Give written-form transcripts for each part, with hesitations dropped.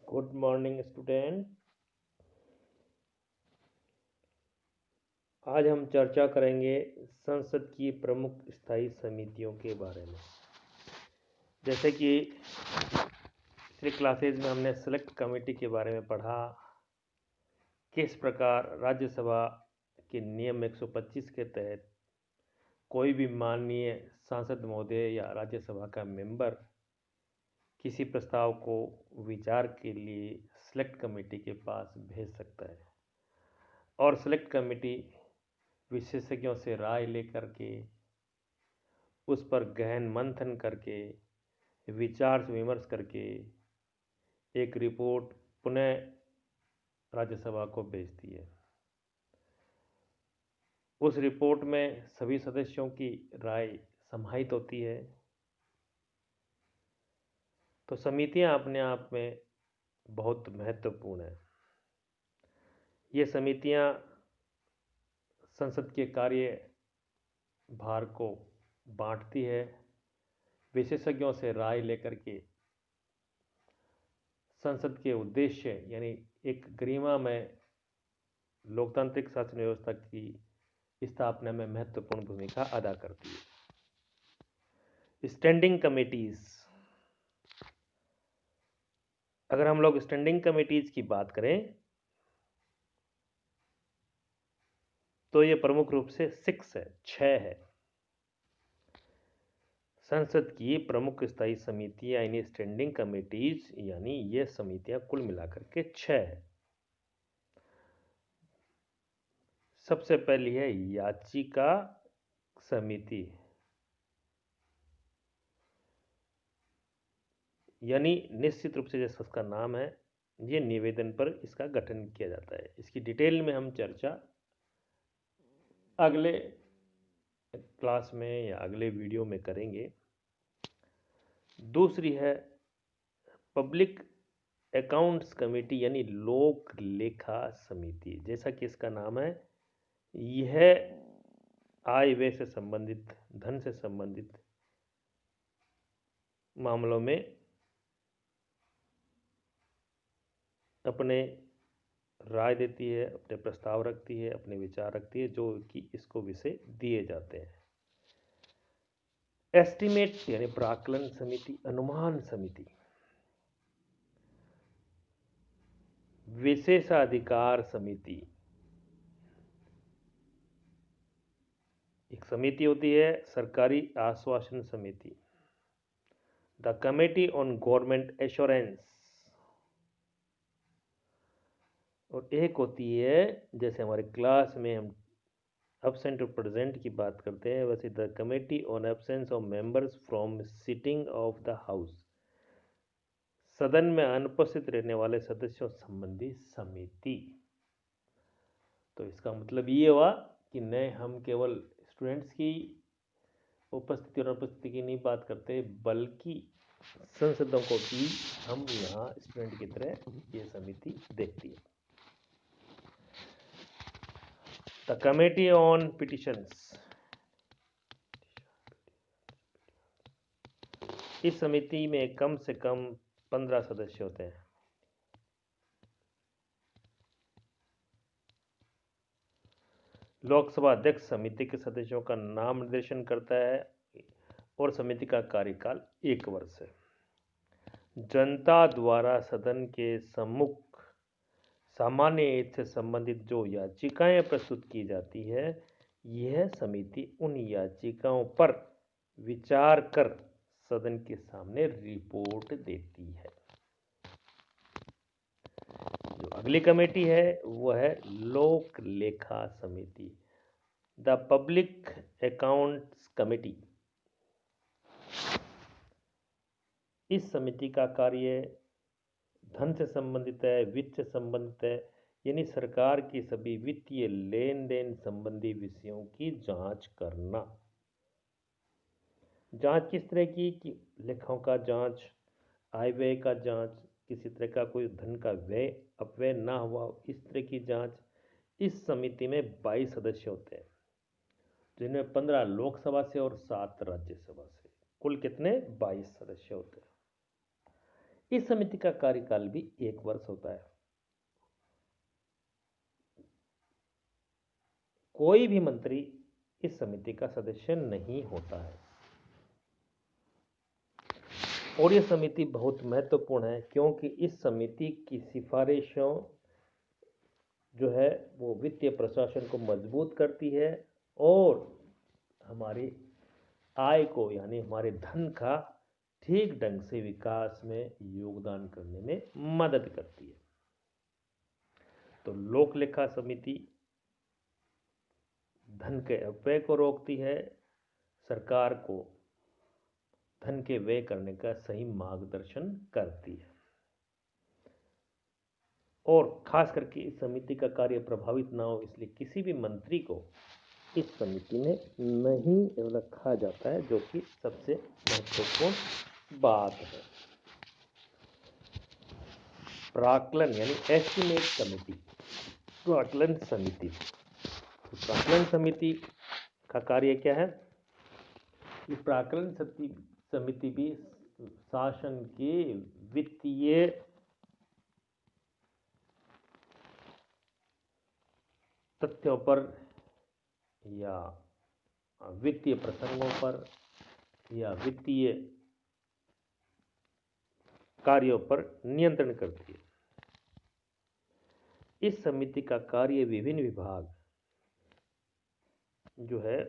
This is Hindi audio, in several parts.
Good morning student. आज हम चर्चा करेंगे संसद की प्रमुख स्थायी समितियों के बारे में। जैसे कि पिछले क्लासेज में हमने सेलेक्ट कमेटी के बारे में पढ़ा, किस प्रकार राज्यसभा के नियम 125 के तहत कोई भी माननीय सांसद महोदय या राज्यसभा का मेंबर किसी प्रस्ताव को विचार के लिए सेलेक्ट कमेटी के पास भेज सकता है और सेलेक्ट कमेटी विशेषज्ञों से राय लेकर के उस पर गहन मंथन करके विचार विमर्श करके एक रिपोर्ट पुनः राज्यसभा को भेजती है। उस रिपोर्ट में सभी सदस्यों की राय समाहित होती है। तो समितियां अपने आप में बहुत महत्वपूर्ण है। ये समितियां संसद के कार्य भार को बांटती है, विशेषज्ञों से राय लेकर के संसद के उद्देश्य यानी एक गरिमा में लोकतांत्रिक शासन व्यवस्था की स्थापना में महत्वपूर्ण भूमिका अदा करती है। स्टैंडिंग कमेटीज, अगर हम लोग स्टैंडिंग कमेटीज की बात करें तो ये प्रमुख रूप से 6 है। संसद की प्रमुख स्थायी समितियां यानी स्टैंडिंग कमेटीज यानी ये समितियां कुल मिलाकर के 6 है। सबसे पहली है याचिका समिति, यानी निश्चित रूप से जैसा उसका नाम है, ये निवेदन पर इसका गठन किया जाता है। इसकी डिटेल में हम चर्चा अगले क्लास में या अगले वीडियो में करेंगे। दूसरी है पब्लिक अकाउंट्स कमेटी यानी लोक लेखा समिति। जैसा कि इसका नाम है, यह आय व्यय से संबंधित, धन से संबंधित मामलों में अपने राय देती है, अपने प्रस्ताव रखती है, अपने विचार रखती है जो कि इसको विषय दिए जाते हैं। एस्टिमेट यानी प्राकलन समिति, अनुमान समिति, विशेषाधिकार समिति, एक समिति होती है सरकारी आश्वासन समिति, the committee on government assurance, और एक होती है जैसे हमारे क्लास में हम एब्सेंट और प्रेजेंट की बात करते हैं वैसे the committee on absence of members from sitting of the house, सदन में अनुपस्थित रहने वाले सदस्यों संबंधी समिति। तो इसका मतलब ये हुआ कि न हम केवल स्टूडेंट्स की उपस्थिति और अनुपस्थिति की नहीं बात करते, बल्कि संसदों को भी हम यहाँ स्टूडेंट की तरह ये समिति देखती है। द कमेटी ऑन पिटिशंस, इस समिति में कम से कम 15 सदस्य होते हैं। लोकसभा अध्यक्ष समिति के सदस्यों का नाम निर्देशन करता है और समिति का कार्यकाल 1 वर्ष है। जनता द्वारा सदन के सम्मुख सामान्य हित से संबंधित जो याचिकाएं प्रस्तुत की जाती है, यह समिति उन याचिकाओं पर विचार कर सदन के सामने रिपोर्ट देती है। जो अगली कमेटी है वह है लोक लेखा समिति, द पब्लिक अकाउंट्स कमेटी। इस समिति का कार्य धन से संबंधित है, वित्त से संबंधित है, यानी सरकार की सभी वित्तीय लेन देन संबंधी विषयों की जांच करना। जांच किस तरह की कि लेखाओं का जांच, आय व्यय का जांच, किसी तरह का कोई धन का व्यय अपव्यय ना हुआ, इस तरह की जांच। इस समिति में 22 सदस्य होते हैं, जिनमें 15 लोकसभा से और 7 राज्यसभा से, कुल कितने 22 सदस्य होते हैं। इस समिति का कार्यकाल भी 1 वर्ष होता है। कोई भी मंत्री इस समिति का सदस्य नहीं होता है और यह समिति बहुत महत्वपूर्ण है क्योंकि इस समिति की सिफारिशों जो है वो वित्तीय प्रशासन को मजबूत करती है और हमारी आय को यानी हमारे धन का ठीक ढंग से विकास में योगदान करने में मदद करती है। तो लोक लेखा समिति धन के अपव्यय को रोकती है, सरकार को धन के व्यय करने का सही मार्गदर्शन करती है और खास करके इस समिति का कार्य प्रभावित ना हो इसलिए किसी भी मंत्री को इस समिति में नहीं रखा जाता है, जो कि सबसे महत्वपूर्ण बात है। प्राक्कलन यानी एस्टिमेट कमेटी, प्राक्कलन समिति। प्राक्कलन समिति का कार्य क्या है? ये प्राक्कलन समिति भी शासन के वित्तीय तथ्यों पर या वित्तीय प्रसंगों पर या वित्तीय कार्यों पर नियंत्रण करती है। इस समिति का कार्य विभिन्न विभाग जो है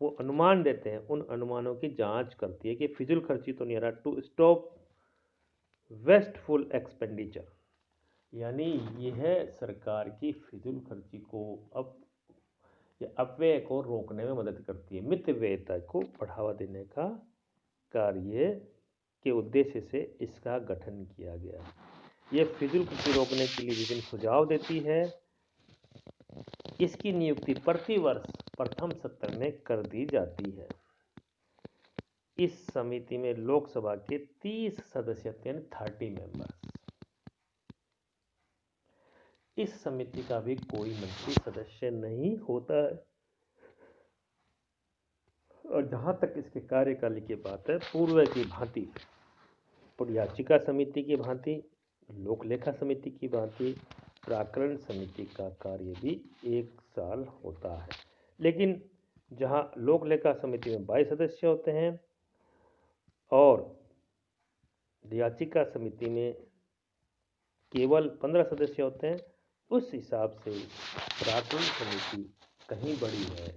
वो अनुमान देते हैं, उन अनुमानों की जांच करती है कि फिजूल खर्ची तो नहीं आ रहा, टू स्टॉप वेस्टफुल एक्सपेंडिचर, यानी यह सरकार की फिजूल खर्ची को अपव्यय को रोकने में मदद करती है। मितव्ययता को बढ़ावा देने का कार्य के उद्देश्य से इसका गठन किया गया है। यह फिजूल खर्ची रोकने के लिए विभिन्न सुझाव देती है। इसकी नियुक्ति प्रतिवर्ष प्रथम सत्र में कर दी जाती है। इस समिति में लोकसभा के 30 सदस्य यानी 30 मेंबर्स। इस समिति का भी कोई मंत्री सदस्य नहीं होता है और जहां तक इसके कार्यकाल की बात है, पूर्व की भांति याचिका समिति की भांति, लोक लेखा समिति की भांति प्राक्कलन समिति का कार्य भी 1 साल होता है। लेकिन जहां लोक लेखा समिति में 22 सदस्य होते हैं और याचिका समिति में केवल 15 सदस्य होते हैं, उस हिसाब से प्राक्कलन समिति कहीं बड़ी है।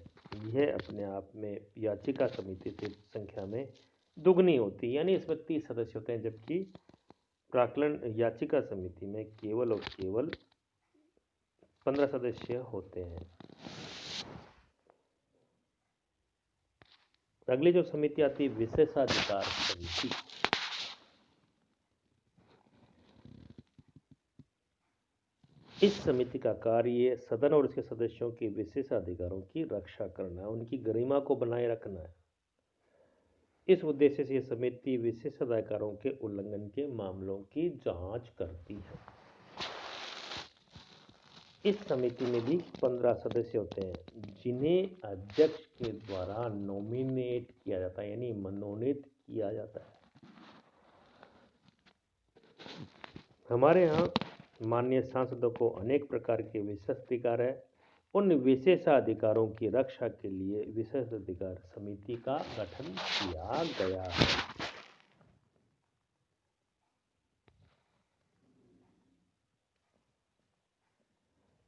यह अपने आप में याचिका समिति से संख्या में दुगनी होती है, यानी इसमें 30 सदस्य होते हैं, जबकि प्राक्कलन याचिका समिति में केवल और केवल 15 सदस्य होते हैं। अगली जो समिति आती है विशेषाधिकार समिति। इस समिति का कार्य सदन और उसके सदस्यों के विशेषाधिकारों की रक्षा करना, उनकी गरिमा को बनाए रखना है। इस उद्देश्य से यह समिति विशेषाधिकारों के उल्लंघन के मामलों की जांच करती है। इस समिति में भी 15 सदस्य होते हैं, जिन्हें अध्यक्ष के द्वारा नॉमिनेट किया जाता है, यानी मनोनीत किया जाता है। हमारे यहाँ माननीय सांसदों को अनेक प्रकार के विशेषाधिकार है। उन विशेषाधिकारों की रक्षा के लिए विशेषाधिकार समिति का गठन किया गया है।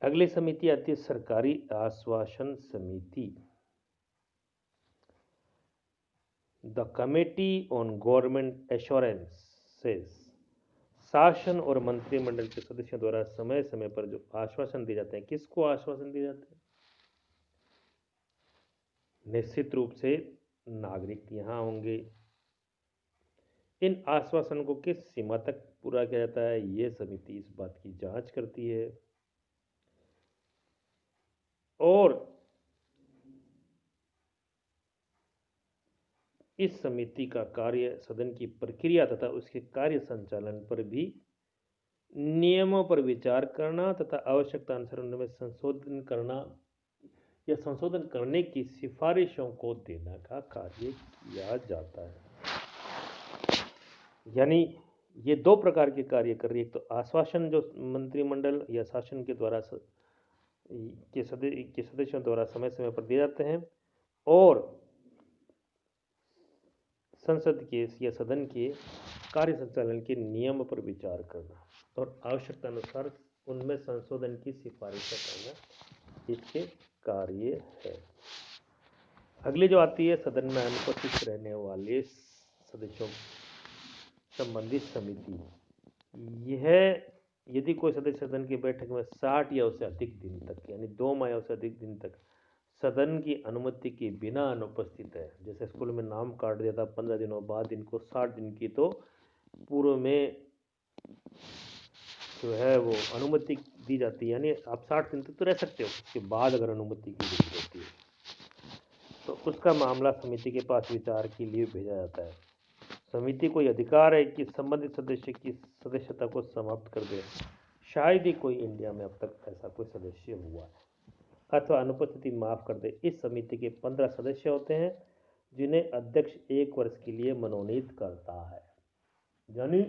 अगली समिति आती है सरकारी आश्वासन समिति। The committee on government assurances. शासन और मंत्रिमंडल के सदस्यों द्वारा समय समय पर जो आश्वासन दिए जाते हैं, किसको आश्वासन दिए जाते हैं? निश्चित रूप से नागरिक यहाँ होंगे। इन आश्वासन को किस सीमा तक पूरा किया जाता है, ये समिति इस बात की जांच करती है और इस समिति का कार्य सदन की प्रक्रिया तथा उसके कार्य संचालन पर भी नियमों पर विचार करना तथा आवश्यकता अनुसार उनमें संशोधन करना या संशोधन करने की सिफारिशों को देने का कार्य किया जाता है। यानी ये दो प्रकार के कार्य कर रही है। एक तो आश्वासन जो मंत्रिमंडल या शासन के द्वारा के सदस्यों द्वारा समय समय पर दिए जाते हैं, और संसद के या सदन के कार्य संचालन के नियम पर विचार करना और आवश्यकता अनुसार उनमें संशोधन की सिफारिशें करना इसके कार्य है। अगली जो आती है, सदन में अनुपस्थित रहने वाले सदस्यों संबंधित समिति। यह यदि कोई सदस्य सदन की बैठक में 60 या उससे अधिक दिन तक, यानी 2 माह या उससे अधिक दिन तक सदन की अनुमति के बिना अनुपस्थित है, जैसे स्कूल में नाम काट दिया था 15 दिनों बाद, इनको 60 दिन की तो पूर्व में जो है वो अनुमति दी जाती है, यानी आप 60 दिन तक तो रह सकते हो, उसके बाद अगर अनुमति की जरूरत होती है तो उसका मामला समिति के पास विचार के लिए भेजा जाता है। समिति को यह अधिकार है कि संबंधित सदस्य की सदस्यता को समाप्त कर दे। शायद ही कोई इंडिया में अब तक ऐसा कोई सदस्य हुआ है, अथवा अनुपस्थिति माफ कर दे। इस समिति के 15 सदस्य होते हैं, जिन्हें अध्यक्ष 1 वर्ष के लिए मनोनीत करता है, यानी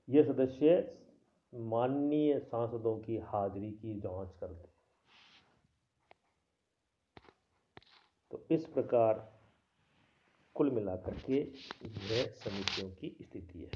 ये सदस्य माननीय सांसदों की हाजिरी की जांच करते हैं। तो इस प्रकार कुल मिलाकर के यह समितियों की स्थिति है।